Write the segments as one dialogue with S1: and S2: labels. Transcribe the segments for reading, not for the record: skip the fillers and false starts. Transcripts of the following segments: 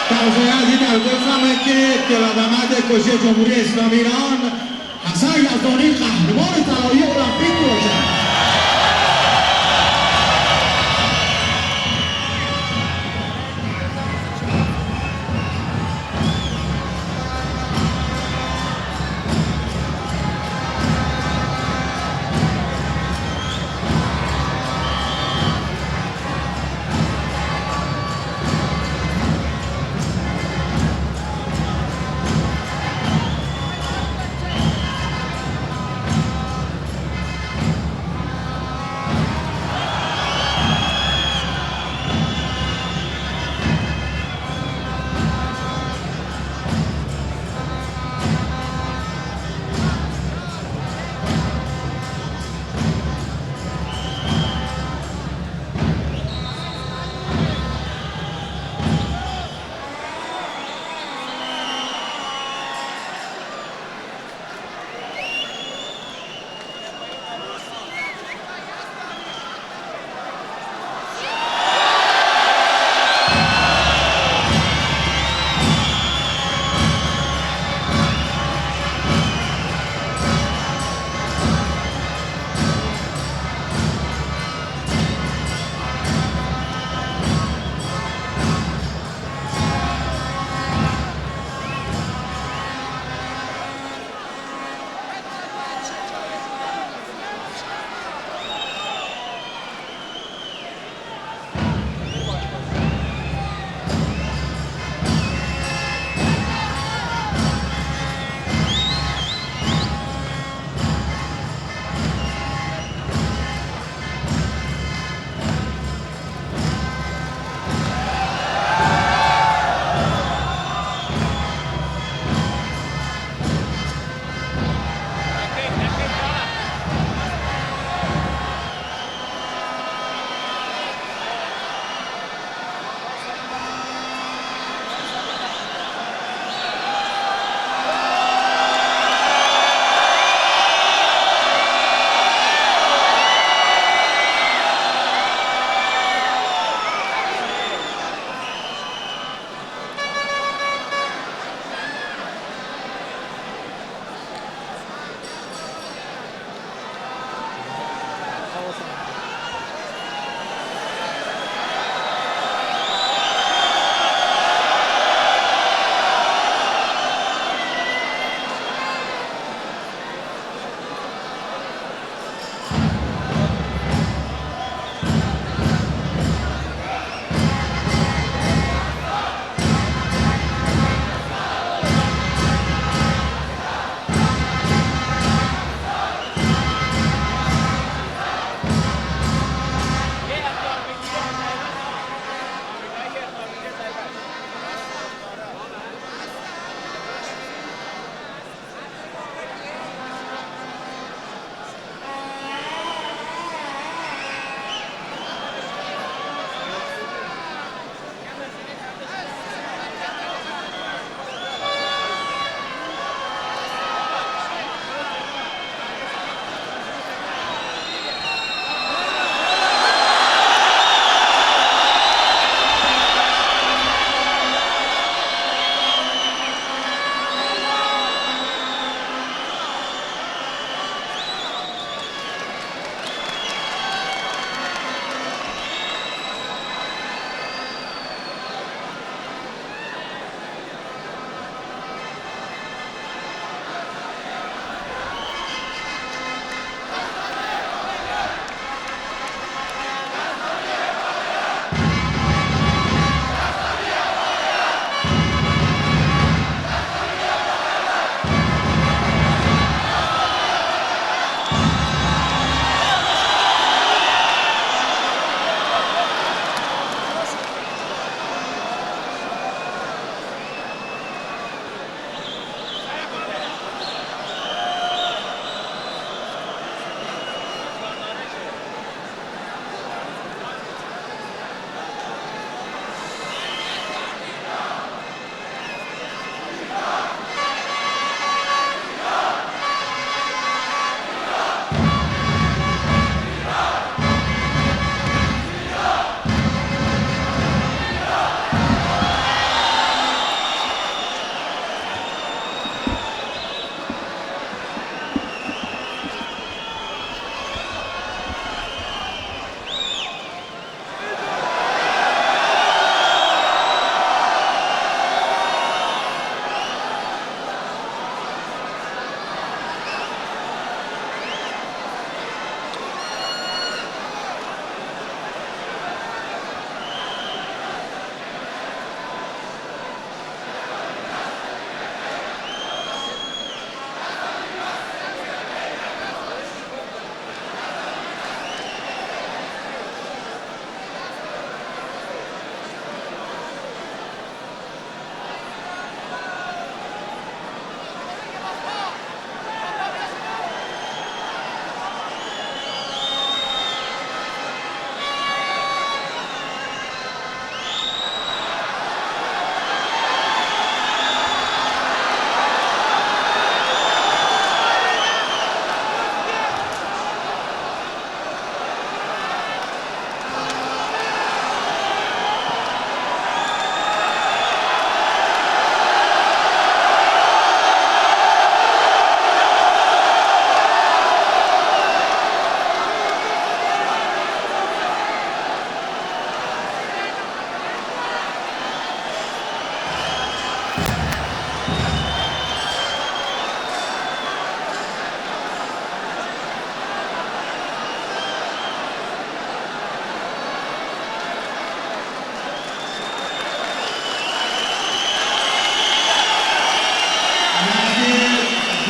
S1: توضیح دیگر گفتم که گردمد کشی جمهوری اسلامی ایران حسن یزدانی قهرمان طلایی المپیک باشد.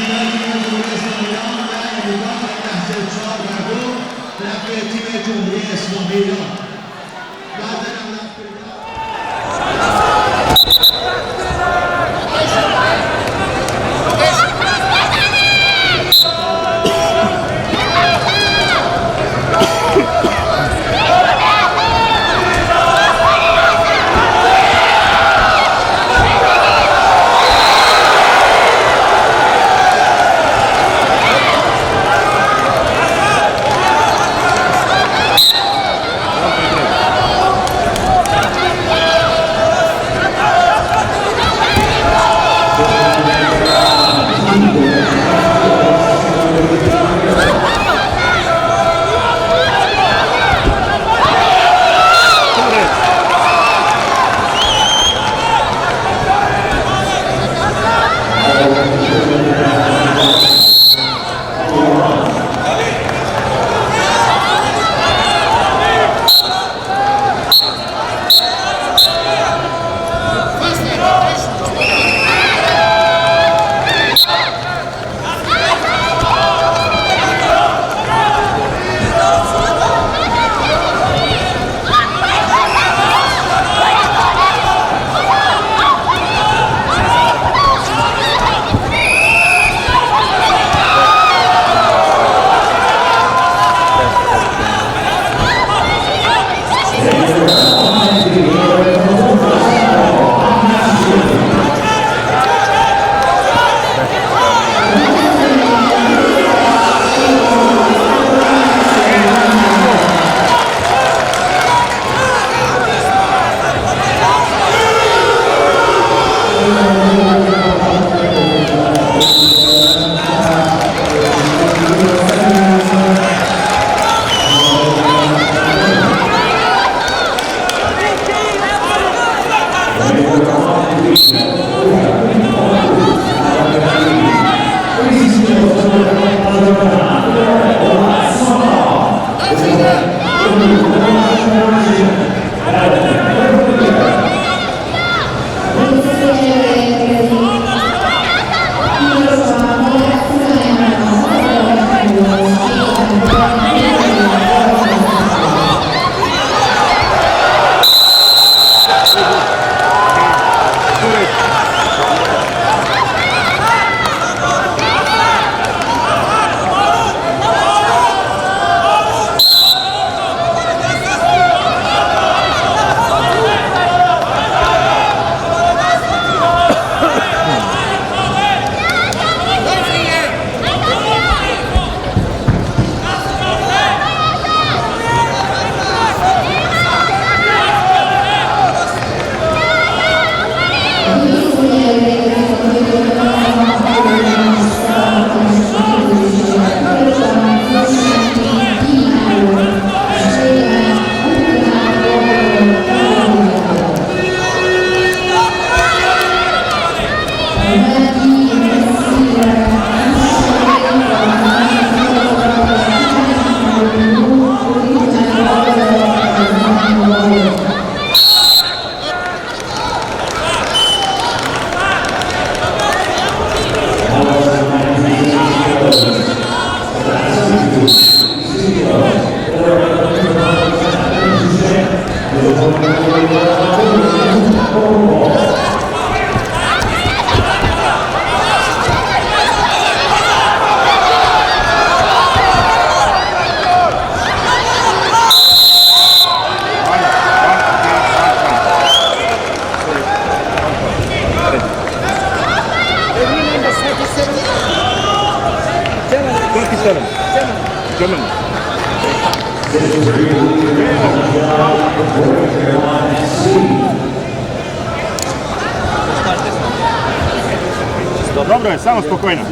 S1: تیم جمهوری اسلامی ایران و اردوگاه لحظه 4 و 2 به نفع تیم جمهوری اسلامی ایران.
S2: Dobro je, samo spokojno.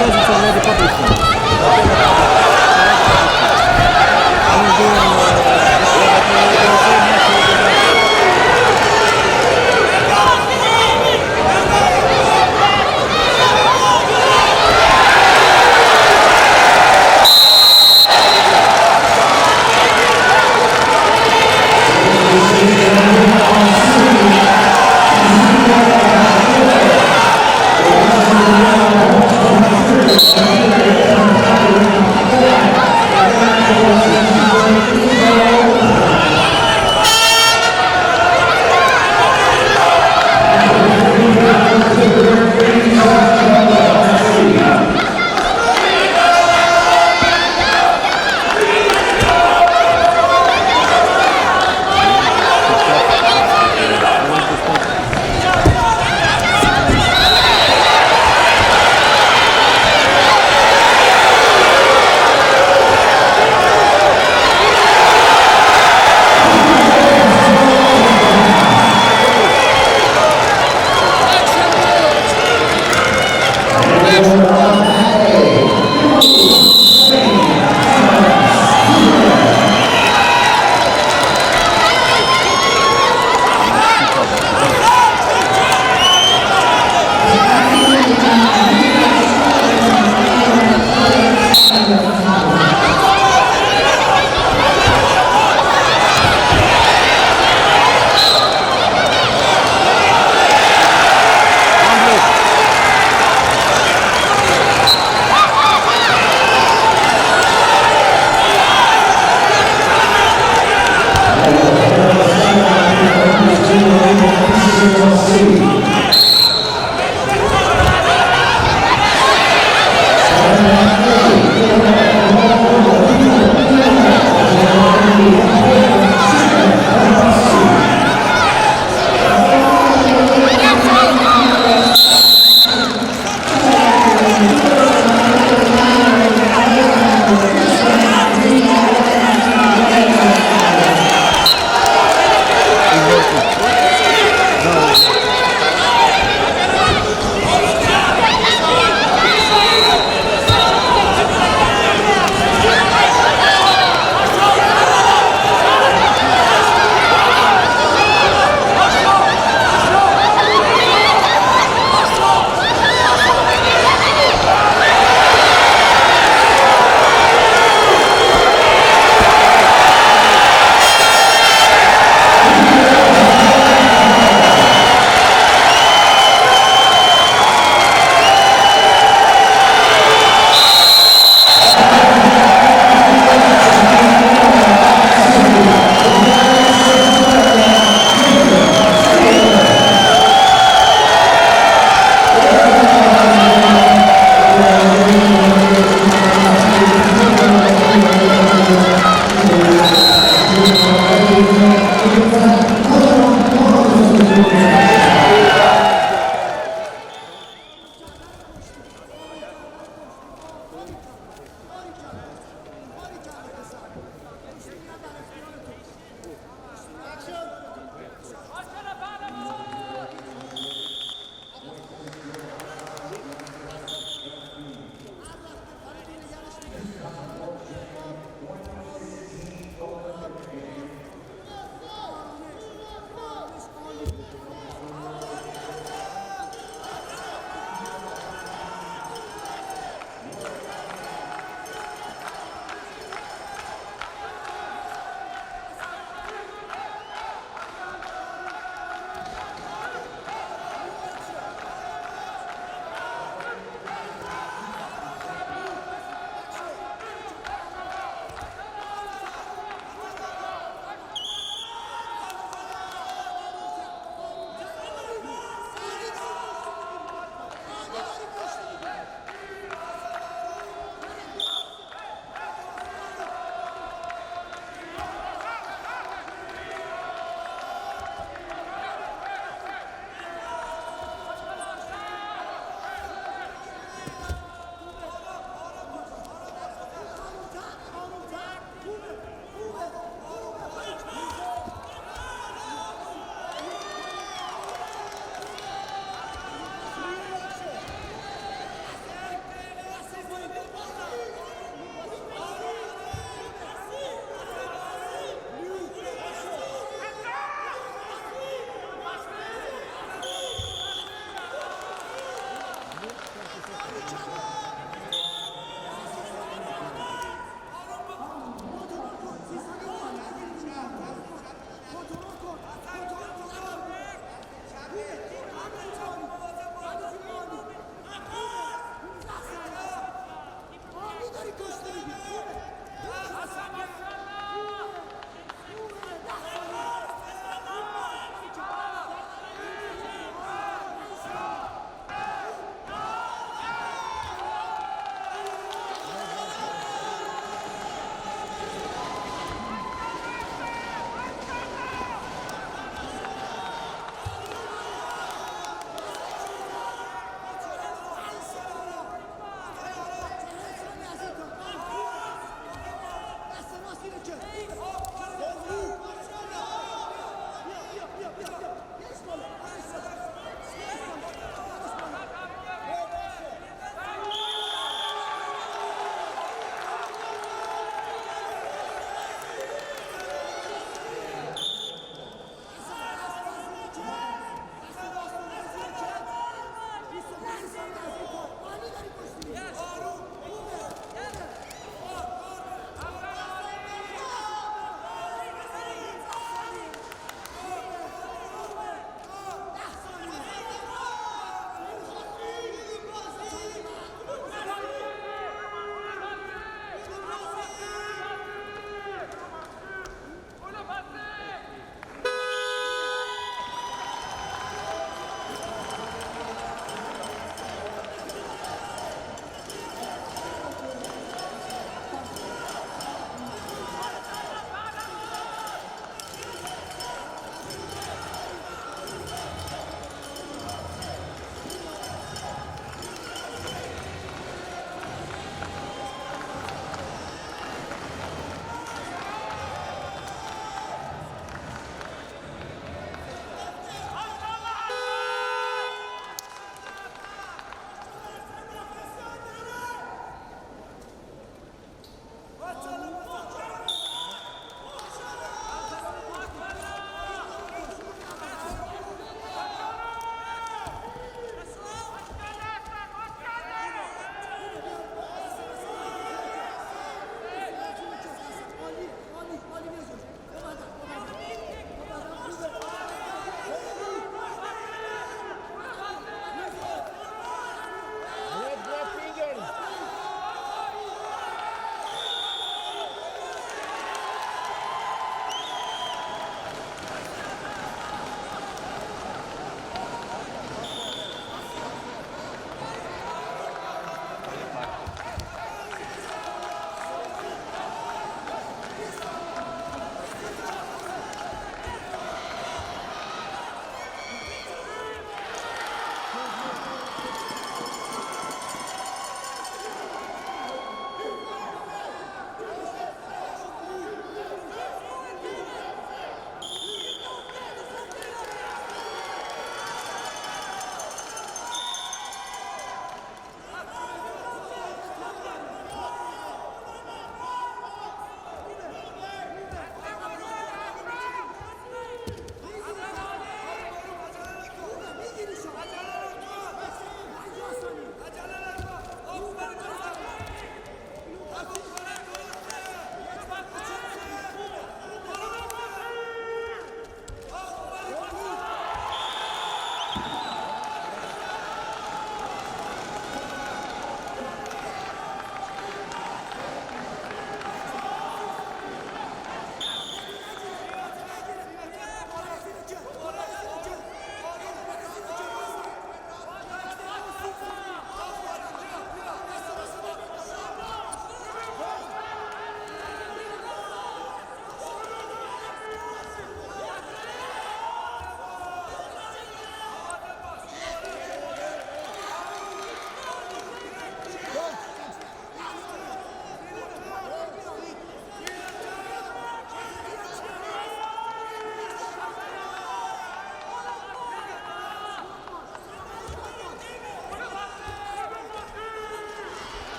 S2: says it's already published.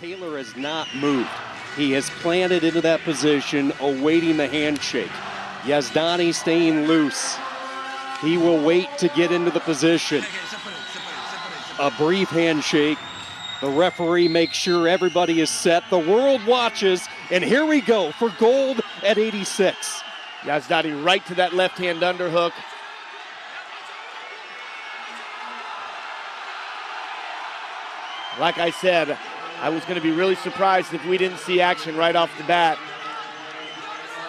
S2: Taylor has not moved. He has planted into that position, awaiting the handshake. Yazdani staying loose. He will wait to get into the position. A brief handshake. The referee makes sure everybody is set. The world watches, and here we go for gold at 86.
S3: Yazdani right to that left-hand underhook. Like I said, I was going to be really surprised if we didn't see action right off the bat.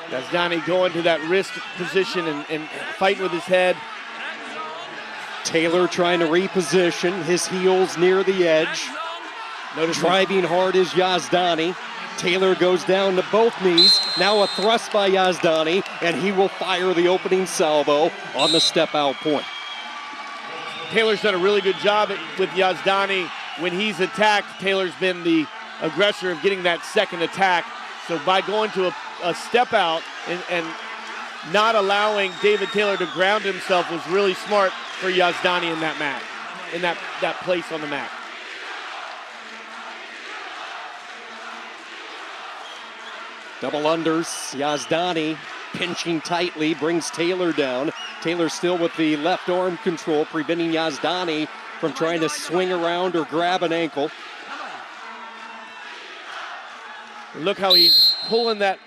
S3: Yazdani going to that wrist position and fighting with his head.
S2: Taylor trying to reposition, his heels near the edge.
S3: Notice
S2: driving hard is Yazdani. Taylor goes down to both knees. Now a thrust by Yazdani, and he will fire the opening salvo on the step-out point.
S3: Taylor's done a really good job with Yazdani. When he's attacked, Taylor's been the aggressor of getting that second attack. So by going to a step out and not allowing David Taylor to ground himself was really smart for Yazdani in that mat, in that place on the mat.
S2: Double unders, Yazdani pinching tightly, brings Taylor down. Taylor still with the left arm control, preventing Yazdani from trying to swing around or grab an ankle.
S3: Look how he's pulling that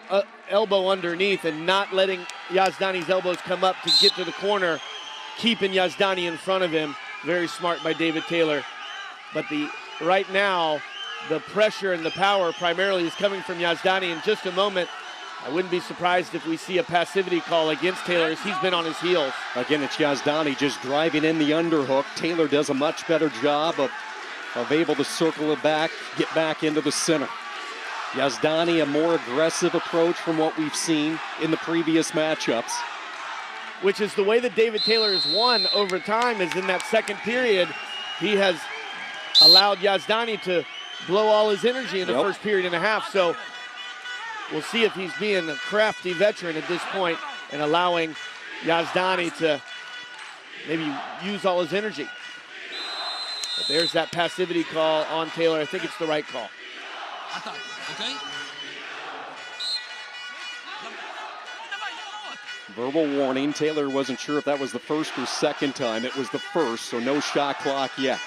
S3: elbow underneath and not letting Yazdani's elbows come up to get to the corner, keeping Yazdani in front of him. Very smart by David Taylor. But right now, the pressure and the power primarily is coming from Yazdani. In just a moment, I wouldn't be surprised if we see a passivity call against Taylor as he's been on his heels.
S2: Again, it's Yazdani just driving in the underhook. Taylor does a much better job of able to circle it back, get back into the center. Yazdani, a more aggressive approach from what we've seen in the previous matchups.
S3: Which is the way that David Taylor has won over time, is in that second period, he has allowed Yazdani to blow all his energy in the first period and a half. So we'll see if he's being a crafty veteran at this point and allowing Yazdani to maybe use all his energy. But there's that passivity call on Taylor. I think it's the right call.
S4: Okay.
S2: Verbal warning. Taylor wasn't sure if that was the first or second time. It was the first, so no shot clock yet.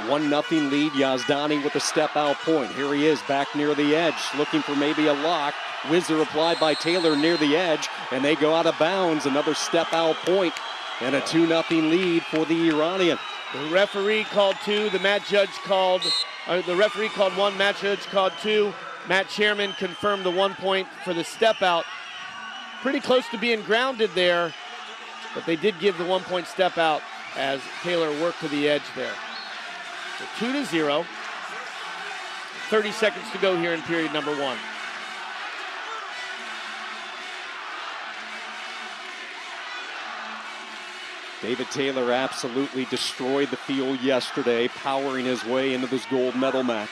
S2: 1-0 lead, Yazdani with a step-out point. Here he is back near the edge, looking for maybe a lock. Whizzer applied by Taylor near the edge, and they go out of bounds. Another step-out point, and a 2-0 lead for the Iranian.
S3: The referee called two, the referee called one, match judge called two. Matt Chairman confirmed the 1 point for the step-out. Pretty close to being grounded there, but they did give the 1 point step-out as Taylor worked to the edge there. So 2-0. 30 seconds to go here in period number one.
S2: David Taylor absolutely destroyed the field yesterday, powering his way into this gold medal match.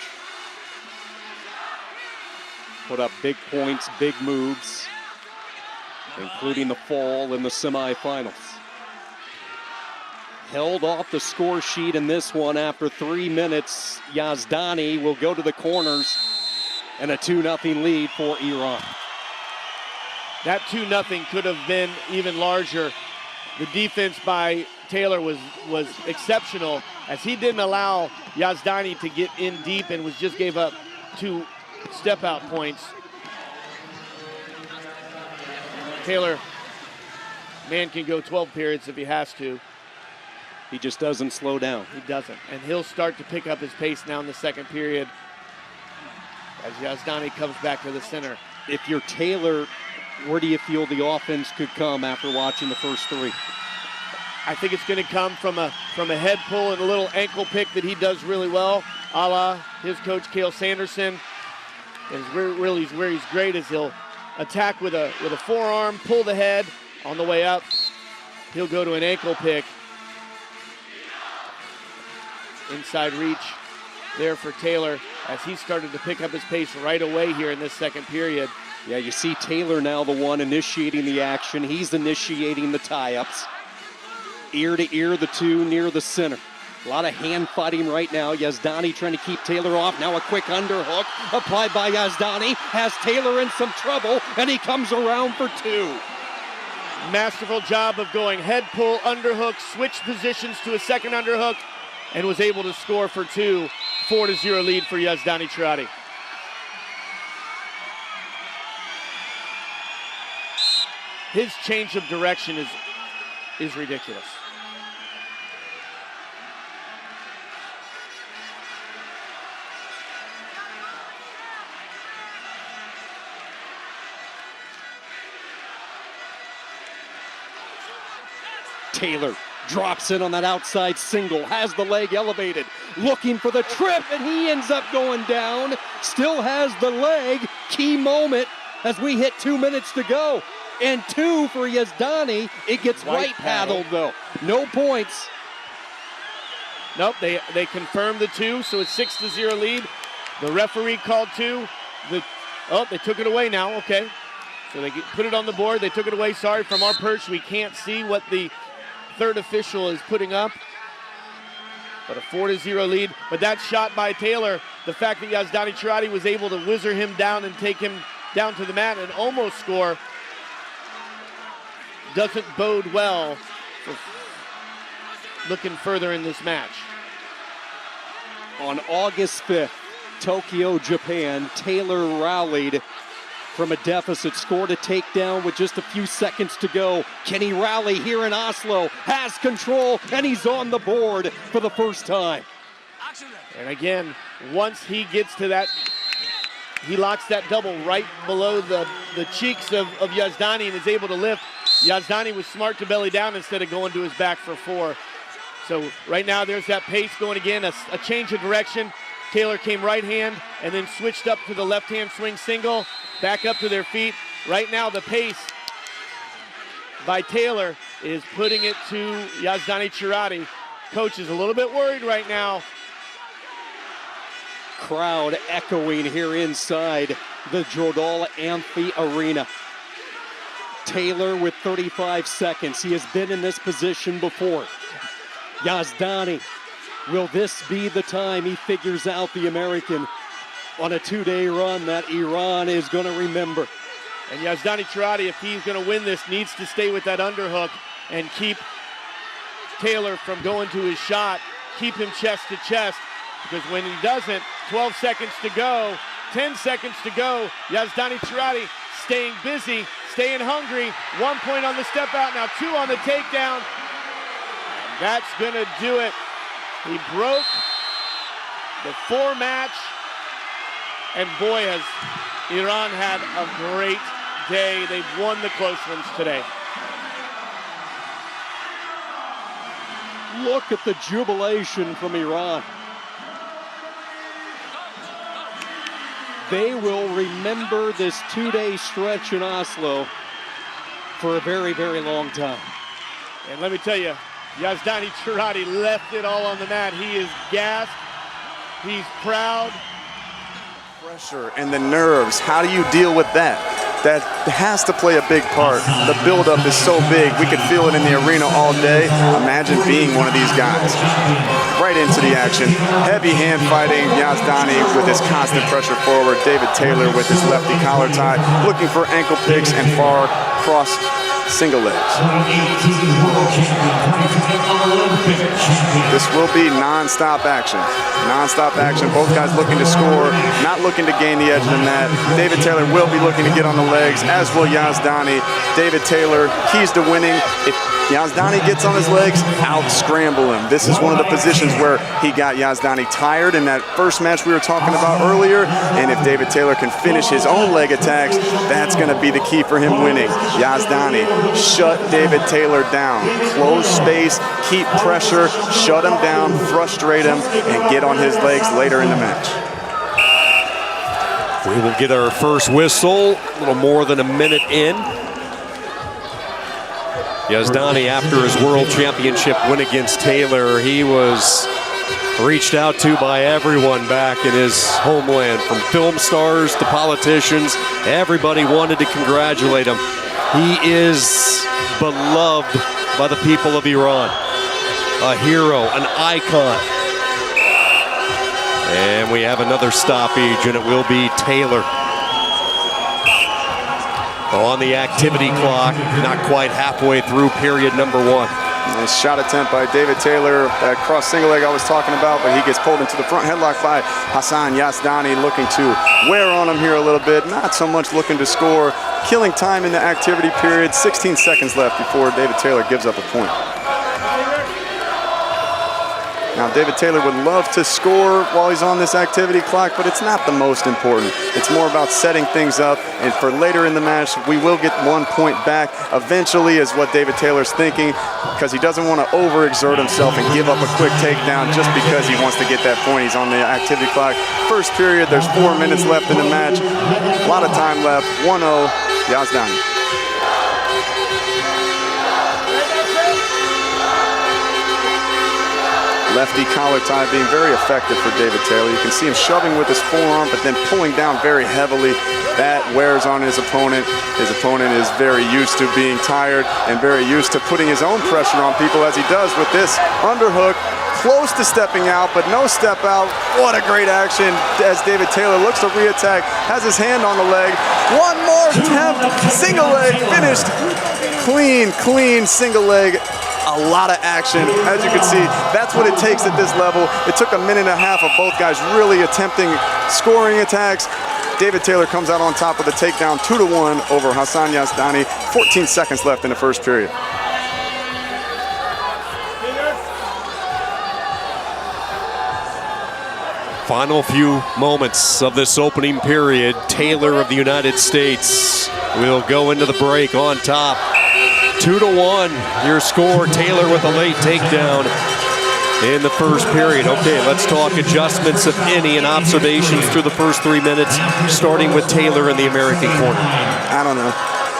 S2: Put up big points, big moves, including the fall in the semifinals. Held off the score sheet in this one after 3 minutes. Yazdani will go to the corners, and a 2-0 lead for Iran.
S3: That 2-0 could have been even larger. The defense by Taylor was exceptional, as he didn't allow Yazdani to get in deep and just gave up 2 step-out points. Taylor, man, can go 12 periods if he has to.
S2: He just doesn't slow down.
S3: He doesn't, and he'll start to pick up his pace now in the second period as Yazdani comes back to the center.
S2: If you're Taylor, where do you feel the offense could come after watching the first 3?
S3: I think it's going to come from a head pull and a little ankle pick that he does really well, a la his coach Cale Sanderson. And where he's great is he'll attack with a forearm, pull the head on the way up. He'll go to an ankle pick. Inside reach there for Taylor as he started to pick up his pace right away here in this second period.
S2: Yeah, you see Taylor now the one initiating the action. He's initiating the tie-ups. Ear to ear, the two near the center. A lot of hand fighting right now. Yazdani trying to keep Taylor off. Now a quick underhook applied by Yazdani. Has Taylor in some trouble, and he comes around for two.
S3: Masterful job of going head pull, underhook, switch positions to a second underhook, and was able to score for two. 4-0 lead for Yazdani Tiradi. His change of direction is ridiculous.
S2: Taylor drops in on that outside single, has the leg elevated, looking for the trip, and he ends up going down. Still has the leg. Key moment as we hit 2 minutes to go. And two for Yazdani. It gets right paddled though. No points.
S3: Nope, they confirmed the two, so it's 6-0 lead. The referee called two. They took it away now, okay. So they put it on the board, they took it away. Sorry, from our perch, we can't see what the third official is putting up. But a 4-0 lead. But that shot by Taylor, the fact that Yazdani Tiradi was able to whizzer him down and take him down to the mat and almost score, doesn't bode well for looking further in this match.
S2: On August 5th, Tokyo, Japan, Taylor rallied from a deficit, scored a takedown with just a few seconds to go. Can he rally here in Oslo? Has control, and he's on the board for the first time.
S3: And again, once he gets to that, he locks that double right below the cheeks of Yazdani and is able to lift. Yazdani was smart to belly down instead of going to his back for four. So right now there's that pace going again, a change of direction. Taylor came right hand and then switched up to the left hand swing single, back up to their feet. Right now the pace by Taylor is putting it to Yazdani Tiradi. Coach is a little bit worried right now.
S2: Crowd echoing here inside the Jordal Amphi Arena. Taylor with 35 seconds. He has been in this position before. Yazdani, will this be the time he figures out the American on a two-day run that Iran is going to remember?
S3: And Yazdani Tiradi, if he's going to win this, needs to stay with that underhook and keep Taylor from going to his shot, keep him chest to chest, because when he doesn't, 12 seconds to go, 10 seconds to go, Yazdani Tiradi staying busy, staying hungry. 1 point on the step out, now 2 on the takedown. That's gonna do it. He broke the 4 match, and boy, has Iran had a great day. They've won the close ones today.
S2: Look at the jubilation from Iran. They will remember this 2-day stretch in Oslo for a very, very long time.
S3: And let me tell you, Yazdani Tiradi left it all on the mat. He is gassed, he's proud.
S5: Pressure and the nerves, how do you deal with that? That has to play a big part. The buildup is so big, we could feel it in the arena all day. Imagine being one of these guys. Right into the action. Heavy hand fighting, Yazdani with his constant pressure forward. David Taylor with his lefty collar tie, looking for ankle picks and far cross single legs. This will be non-stop action. Non-stop action, both guys looking to score, not looking to gain the edge of the mat. David Taylor will be looking to get on the legs, as will Yazdani. David Taylor, keys to winning. If Yazdani gets on his legs, out-scramble him. This is one of the positions where he got Yazdani tired in that first match we were talking about earlier, and if David Taylor can finish his own leg attacks, that's gonna be the key for him winning. Yazdani, shut David Taylor down. Close space, keep pressure, shut him down, frustrate him, and get on his legs later in the match.
S6: We will get our first whistle, a little more than a minute in. Yazdani, after his world championship win against Taylor, he was reached out to by everyone back in his homeland, from film stars to politicians. Everybody wanted to congratulate him. He is beloved by the people of Iran. a hero, an icon. And we have another stoppage, and it will be Taylor. On the activity clock, not quite halfway through period number 1.
S5: Nice shot attempt by David Taylor, that cross single leg I was talking about, but he gets pulled into the front headlock by Hasan YAZADANI, looking to wear on him here a little bit, not so much looking to score. Killing time in the activity period, 16 seconds left before David Taylor gives up a point. Now, David Taylor would love to score while he's on this activity clock, but it's not the most important. It's more about setting things up, and for later in the match, we will get 1 point back eventually is what David Taylor's thinking, because he doesn't want to overexert himself and give up a quick takedown just because he wants to get that point. He's on the activity clock. First period, there's 4 minutes left in the match. A lot of time left, 1-0, YAZADANI. Lefty collar tie being very effective for David Taylor. You can see him shoving with his forearm, but then pulling down very heavily. That wears on his opponent. His opponent is very used to being tired and very used to putting his own pressure on people, as he does with this underhook. Close to stepping out, but no step out. What a great action as David Taylor looks to reattack, has his hand on the leg. One more attempt, single leg, finished. Clean single leg. A lot of action. As you can see, that's what it takes at this level. It took a minute and a half of both guys really attempting scoring attacks. David Taylor comes out on top with a takedown, 2-1 over Hasan YAZADANI. 14 seconds left in the first period.
S6: Final few moments of this opening period. Taylor of the United States will go into the break on top. 2-1, your score. Taylor with a late takedown in the first period. Okay, let's talk adjustments, if any, and observations through the first 3 minutes, starting with Taylor in the American corner.
S5: I don't know.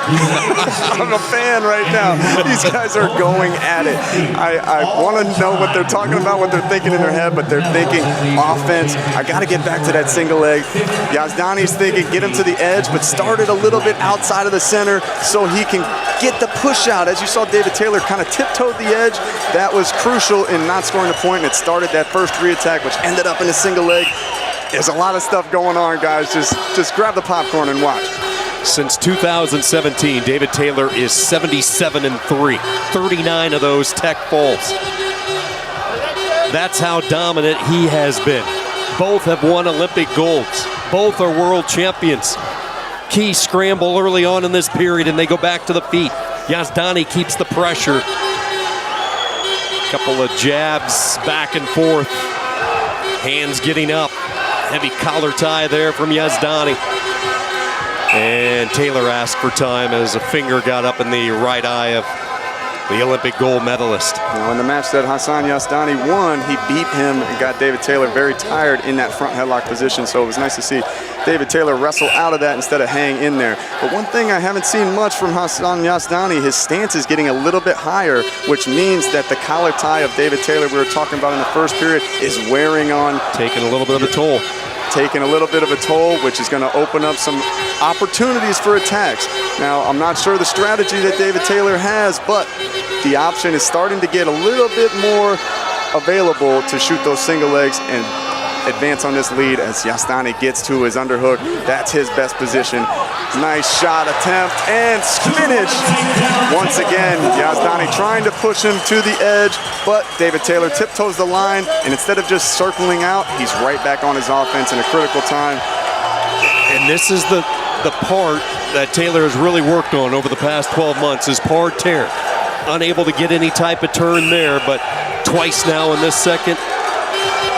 S5: I'm a fan right now. These guys are going at it. I want to know what they're talking about, what they're thinking in their head, but they're thinking offense. I got to get back to that single leg. YAZADANI's thinking get him to the edge, but start it a little bit outside of the center so he can get the push out. As you saw, David Taylor kind of tiptoed the edge. That was crucial in not scoring a point, and it started that first reattack, which ended up in a single leg. There's a lot of stuff going on, guys. Just grab the popcorn and watch.
S6: Since 2017, David Taylor is 77-3, 39 of those tech falls. That's how dominant he has been. Both have won Olympic golds. Both are world champions. Key scramble early on in this period, and they go back to the feet. YAZADANI keeps the pressure. Couple of jabs back and forth. Hands getting up. Heavy collar tie there from YAZADANI. And Taylor asked for time as a finger got up in the right eye of the Olympic gold medalist.
S5: Now in the match that Hasan YAZADANI won, he beat him and got David Taylor very tired in that front headlock position, so it was nice to see David Taylor wrestle out of that instead of hang in there. But one thing I haven't seen much from Hasan YAZADANI, his stance is getting a little bit higher, which means that the collar tie of David Taylor we were talking about in the first period is wearing on.
S6: Taking a little bit of a toll.
S5: Taking a little bit of a toll, which is going to open up some opportunities for attacks. Now, I'm not sure the strategy that David Taylor has, but the option is starting to get a little bit more available to shoot those single legs and advance on this lead as YAZADANI gets to his underhook. That's his best position. Nice shot attempt and finish. Once again, YAZADANI trying to push him to the edge, but David Taylor tiptoes the line, and instead of just circling out, he's right back on his offense in a critical time.
S6: And this is the part that Taylor has really worked on over the past 12 months, is part tear. Unable to get any type of turn there, but twice now in this second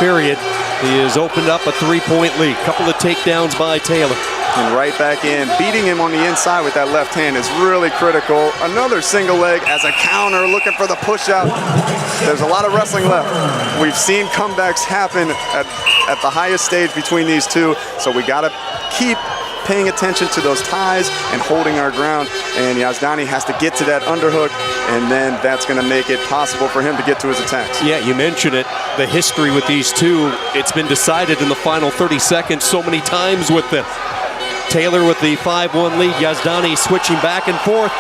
S6: period, he has opened up a 3-point lead. Couple of takedowns by Taylor.
S5: And right back in. Beating him on the inside with that left hand is really critical. Another single leg as a counter, looking for the push out. There's a lot of wrestling left. We've seen comebacks happen at the highest stage between these two, so we got to keep paying attention to those ties and holding our ground. And YAZADANI has to get to that underhook, and then that's going to make it possible for him to get to his attacks.
S6: Yeah, you mentioned it. The history with these two, it's been decided in the final 30 seconds so many times with them. Taylor with the 5-1 lead. YAZADANI switching back and forth.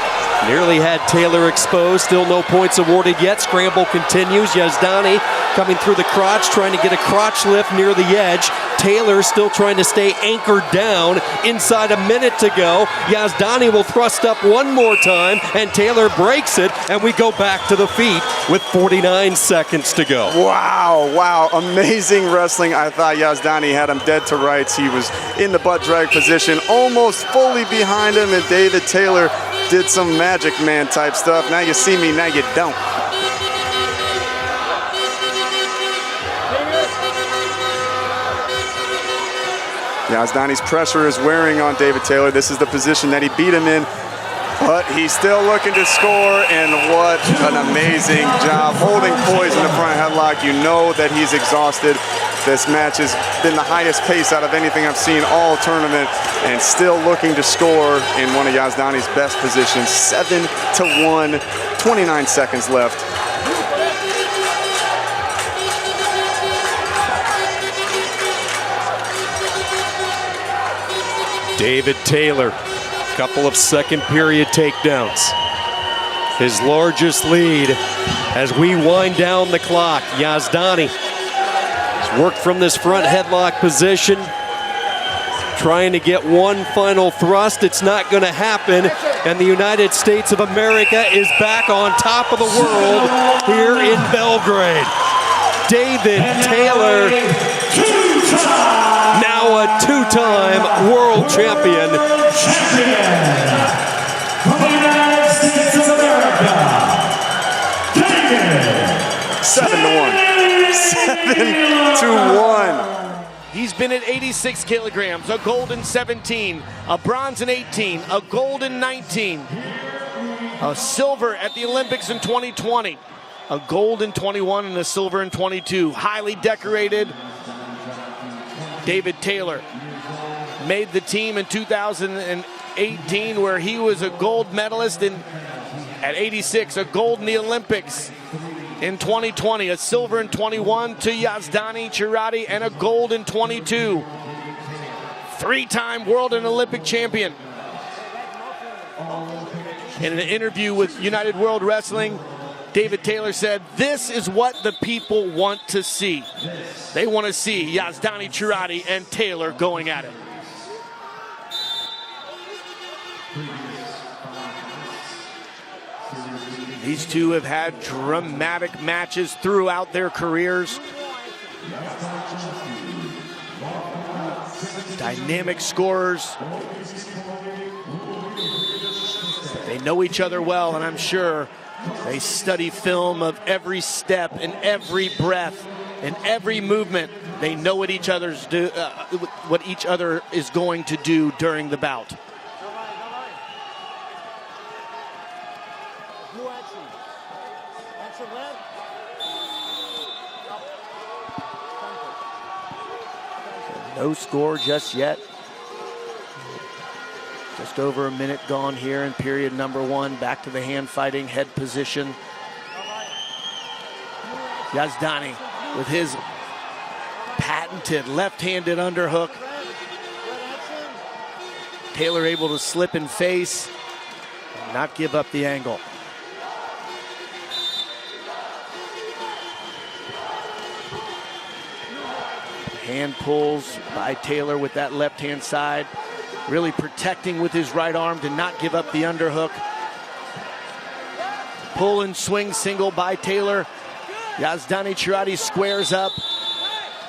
S6: Nearly had Taylor exposed, still no points awarded yet. Scramble continues. Yazdani coming through the crotch, trying to get a crotch lift near the edge. Taylor still trying to stay anchored down. Inside a minute to go. Yazdani will thrust up one more time, and Taylor breaks it, and we go back to the feet with 49 seconds to go.
S5: Wow, amazing wrestling. I thought Yazdani had him dead to rights. He was in the butt drag position, almost fully behind him, and David Taylor did some Magic Man type stuff. Now you see me, now you don't. Yazdani's pressure is wearing on David Taylor. This is the position that he beat him in, but he's still looking to score, and what an amazing job. Holding poise in the front headlock. You know that he's exhausted. This match has been the highest pace out of anything I've seen all tournament, and still looking to score in one of Yazdani's best positions. 7-1, 29 seconds left.
S6: David Taylor, couple of second period takedowns. His largest lead as we wind down the clock. Yazdani has worked from this front headlock position, trying to get one final thrust. It's not going to happen, and the United States of America is back on top of the world here in Belgrade. David Taylor, now a two-time world champion.
S1: From the United States of America, David
S5: 7-1.
S3: He's been at 86 kilograms, a gold in 17, a bronze in 18, a gold in 19, a silver at the Olympics in 2020, a gold in 21, and a silver in 22. Highly decorated. David Taylor made the team in 2018, where he was a gold medalist at 86, a gold in the Olympics in 2020, a silver in 21 to Yazdani Chirati, and a gold in 22. Three-time world and Olympic champion. In an interview with United World Wrestling, David Taylor said, "This is what the people want to see. They want to see Yazdani Chirati and Taylor going at it." These two have had dramatic matches throughout their careers. Dynamic scorers. They know each other well, and I'm sure they study film of every step and every breath and every movement. They know what each other is going to do during the bout. No score just yet. Just over a minute gone here in period number one. Back to the hand fighting, head position. Yazdani with his patented left-handed underhook. Taylor able to slip and face and not give up the angle. Hand pulls by Taylor with that left-hand side. Really protecting with his right arm to not give up the underhook. Pull and swing single by Taylor. Yazdani Chirati squares up.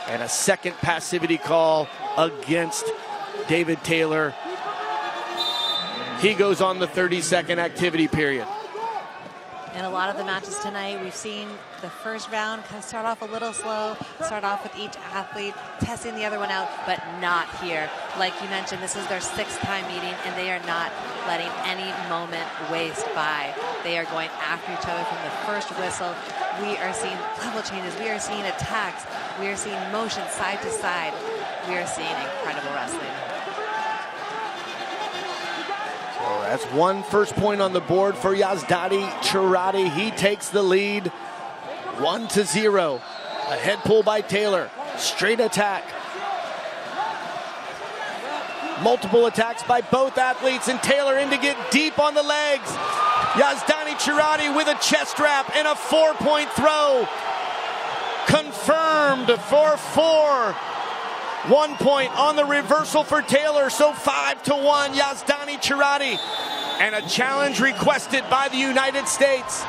S3: And a second passivity call against David Taylor. He goes on the 30-second activity period.
S7: In a lot of the matches tonight, we've seen the first round kind of start off a little slow, start off with each athlete testing the other one out, but not here. Like you mentioned, this is their 6th time meeting, and they are not letting any moment waste by. They are going after each other from the first whistle. We are seeing level changes. We are seeing attacks. We are seeing motion side to side. We are seeing incredible wrestling.
S3: That's one first point on the board for Yazdani Chirati. He takes the lead 1-0. A head pull by Taylor. Straight attack. Multiple attacks by both athletes, and Taylor in to get deep on the legs. Yazdani Chirati with a chest wrap and a 4-point throw. Confirmed for 4. 1 point on the reversal for Taylor, so 5-1, Yazdani Chirati. And a challenge requested by the United States.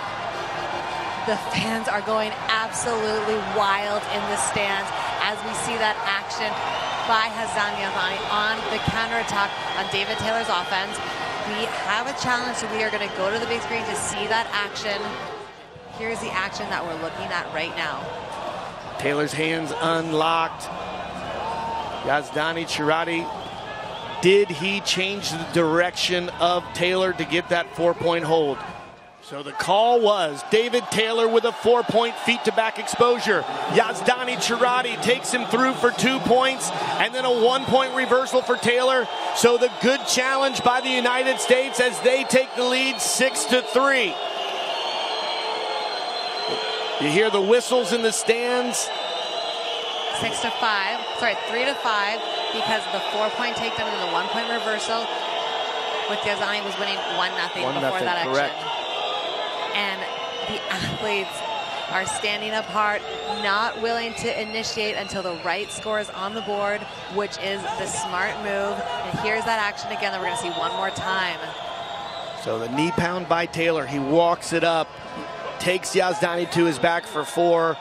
S7: The fans are going absolutely wild in the stands as we see that action by Hasan YAZADANI on the counterattack on David Taylor's offense. We have a challenge, so we are going to go to the big screen to see that action. Here's the action that we're looking at right now.
S3: Taylor's hands unlocked. Yazdani Chirati, did he change the direction of Taylor to get that 4-point hold? So the call was David Taylor with a 4-point feet-to-back exposure. Yazdani Chirati takes him through for 2 points, and then a 1-point reversal for Taylor. So the good challenge by the United States as they take the lead 6-3. You hear the whistles in the stands.
S7: 3-5, because the 4-point takedown and the 1-point reversal with Yazani was winning 1-0 before that action.
S3: Correct.
S7: And the athletes are standing apart, not willing to initiate until the right score is on the board, which is the smart move. And here's that action again that we're gonna see one more time.
S3: So the knee pound by Taylor, he walks it up, takes Yazdani to his back for 4.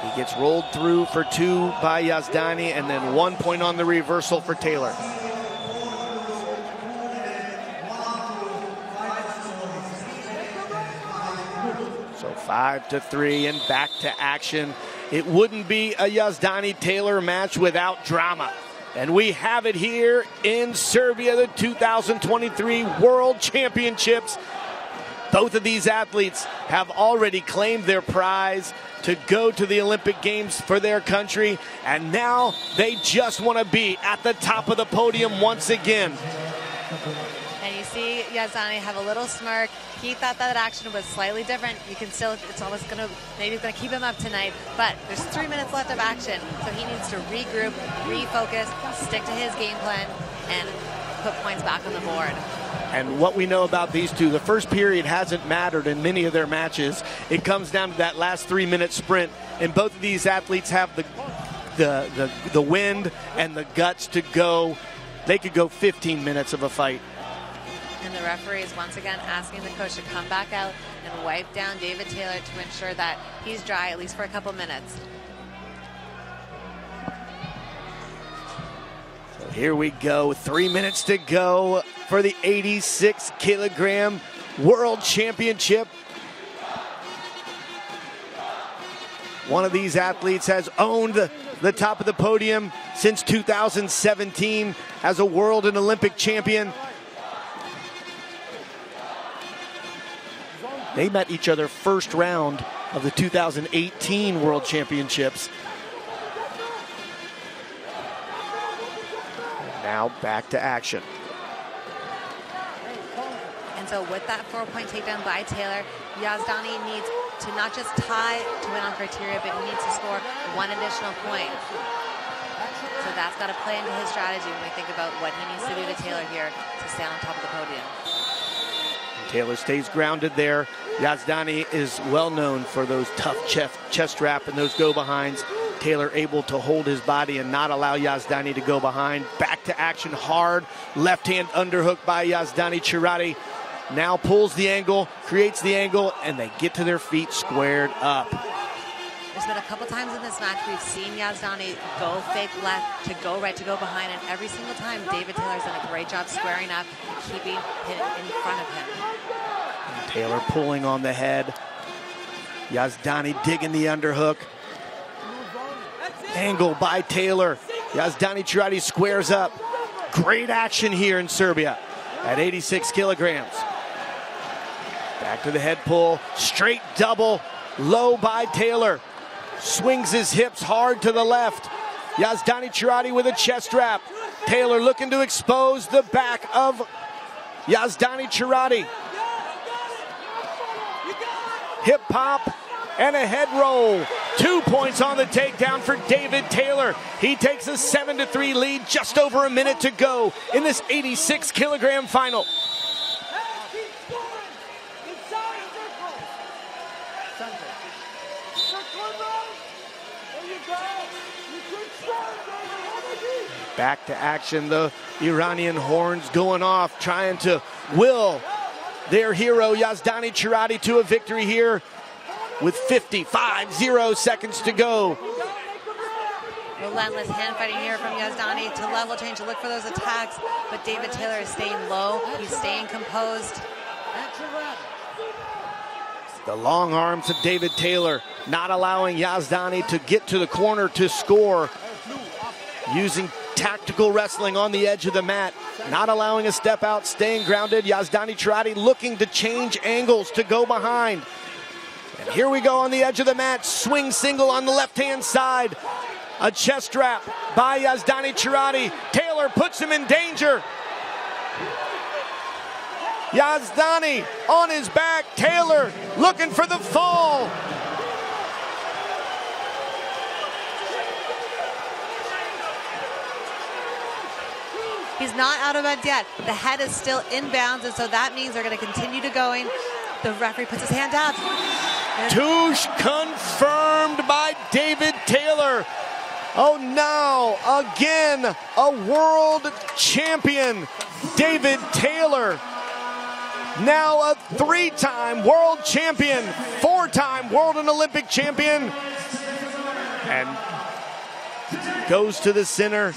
S3: He gets rolled through for 2 by Yazdani, and then 1 point on the reversal for Taylor. So 5-3 and back to action. It wouldn't be a Yazdani-Taylor match without drama. And we have it here in Serbia, the 2023 World Championships. Both of these athletes have already claimed their prize to go to the Olympic Games for their country, and now they just want to be at the top of the podium once again.
S7: And you see Yazani have a little smirk. He thought that action was slightly different. You can still, it's almost gonna, maybe it's gonna keep him up tonight, but there's 3 minutes left of action, so he needs to regroup, refocus, stick to his game plan, and put points back on the board.
S3: And what we know about these two, the first period hasn't mattered in many of their matches. It comes down to that last 3-minute sprint, and both of these athletes have the wind and the guts to go. They could go 15 minutes of a fight.
S7: And the referee is once again asking the coach to come back out and wipe down David Taylor to ensure that he's dry at least for a couple minutes.
S3: So here we go, 3 minutes to go for the 86-kilogram World Championship. One of these athletes has owned the top of the podium since 2017 as a world and Olympic champion. They met each other first round of the 2018 World Championships. Now back to action.
S7: And so with that 4-point takedown by Taylor, Yazdani needs to not just tie to win on criteria, but he needs to score 1 additional point. So that's got to play into his strategy when we think about what he needs to do to Taylor here to stay on top of the podium.
S3: Taylor stays grounded there. Yazdani is well known for those tough chest wrap and those go-behinds. Taylor able to hold his body and not allow Yazdani to go behind. Back to action hard. Left-hand underhook by Yazdani Chirati. Now pulls the angle, creates the angle, and they get to their feet squared up.
S7: There's been a couple times in this match we've seen Yazdani go fake left, to go right, to go behind, and every single time David Taylor's done a great job squaring up and keeping it in front of him.
S3: And Taylor pulling on the head. Yazdani digging the underhook. Angle by Taylor. Yazdani Chirati squares up. Great action here in Serbia at 86 kilograms. Back to the head pull. Straight double. Low by Taylor. Swings his hips hard to the left. Yazdani Chirati with a chest wrap. Taylor looking to expose the back of Yazdani Chirati. Hip hop and a head roll. 2 points on the takedown for David Taylor. He takes a 7-3 lead, just over a minute to go in this 86-kilogram final. Back to action, the Iranian horns going off, trying to will their hero Yazdani Chirati to a victory here with 55 seconds to go.
S7: Relentless hand fighting here from Yazdani to level change, to look for those attacks, but David Taylor is staying low. He's staying composed.
S3: The long arms of David Taylor not allowing Yazdani to get to the corner to score. Using tactical wrestling on the edge of the mat, not allowing a step out, staying grounded. Yazdani Chirati looking to change angles to go behind. And here we go on the edge of the mat, swing single on the left-hand side. A chest wrap by Yazdani Chirati. Taylor puts him in danger. Yazdani on his back, Taylor looking for the fall.
S7: He's not out of bed yet. The head is still inbounds, and so that means they're going to continue to going. The referee puts his hand down.
S3: Touche confirmed by David Taylor. Oh, now again a world champion, David Taylor. Now a 3-time world champion, 4-time world and Olympic champion. And goes to the center.